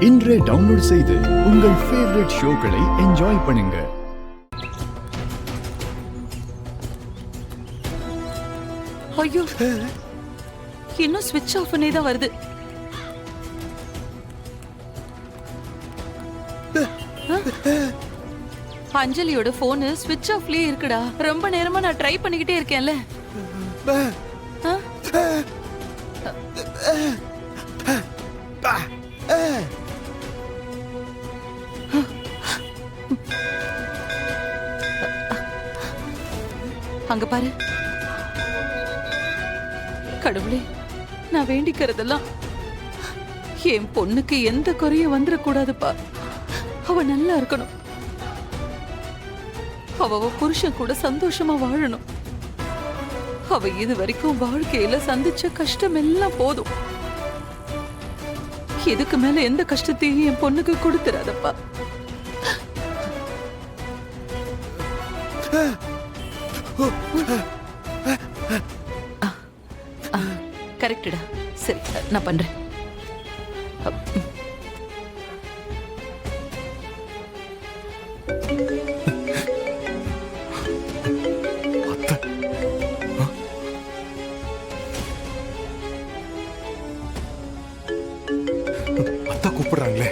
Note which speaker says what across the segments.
Speaker 1: இன்றே டவுன்லோட் செய்து உங்கள் ஃபேவரட் ஷோக்களை என்ஜாய் பண்ணுங்க.
Speaker 2: ஐயோ, இன்னும் ஸ்விட்ச் ஆஃப் பண்ணே தான் வருது. அஞ்சலியோட போன் ஸ்விட்ச் ஆஃப்லயே இருக்குடா. ரொம்ப நேரமா நான் ட்ரை பண்ணிக்கிட்டே இருக்கேன்ல. அங்க பாரு. கடவுளே, நான் வேண்டிக்கிறதெல்லாம் என் பொண்ணுக்கு எந்த குறையும் வந்துடக்கூடாதுப்பா. அவ நல்லா இருக்கணும். அவ புருஷன் கூட சந்தோஷமா வாழணும். அவ இது வரைக்கும் வாழ்க்கையில சந்திச்ச கஷ்டம் எல்லாம் போதும். இதுக்கு மேல எந்த கஷ்டத்தையும் என் பொண்ணுக்கு கொடுத்துறாதப்பா. கரெக்டா? சரி, நான் பண்றேன்.
Speaker 3: அத்தா கூப்பிடுறாங்களே,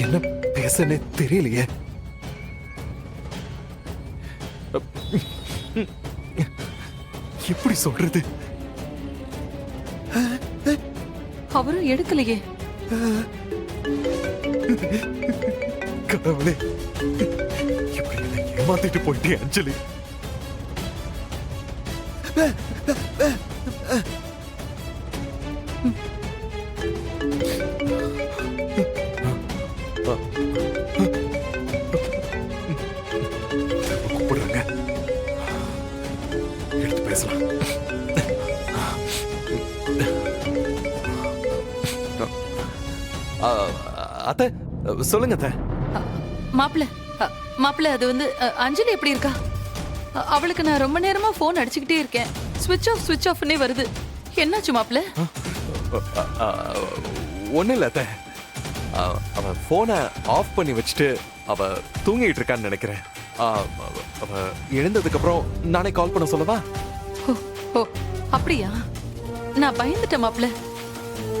Speaker 3: என்ன பேசனே தெரியலையே. எப்படி சொல்றது?
Speaker 2: அவரும் எடுக்கலையே.
Speaker 3: கடவுளே, இப்படி என்னை ஏமாத்திட்டு போயிட்டே அஞ்சலி. கூப்பிடுறாங்க, எடுத்து பேசலாம். அத்தை சொல்லுங்க. அத்தை
Speaker 2: மாப்பிள்ள அது வந்து அஞ்சலி எப்படி இருக்கா? அவளுக்கு நான் ரொம்ப நேரமா போன் அடிச்சுக்கிட்டே இருக்கேன். ஸ்விட்ச் ஆஃப்னே வருது. என்னாச்சு மாப்பிள்ள?
Speaker 3: ஒன்னும் இல்ல அத்தை, அவ போனை ஆஃப் பண்ணி வச்சுட்டு அவ தூங்கிட்டு இருக்கான்னு நினைக்கிறேன். அவ எழுந்ததுக்கு அப்புறம் நானே கால் பண்ண சொல்லவா?
Speaker 2: ஓ, அப்படியா? நான் பயந்துட்டேன் மாப்பிள்ள.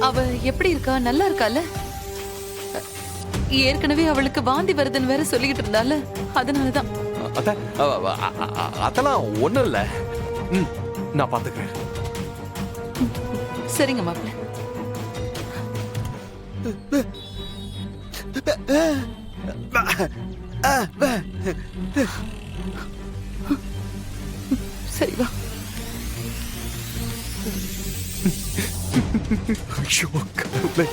Speaker 2: அவ எப்படி இருக்கா? நல்லா இருக்கால? ஏற்கனவே அவளுக்கு வாந்தி வருதுன்னு வேற சொல்லிக்கிட்டு இருந்தால, அதனாலதான்.
Speaker 3: அதெல்லாம் ஒண்ணும் இல்ல, நான் பாத்துக்கிறேன்.
Speaker 2: சரிங்க மாப்பிள்ள. சரி வா.
Speaker 3: ஐயோ கடவுளே.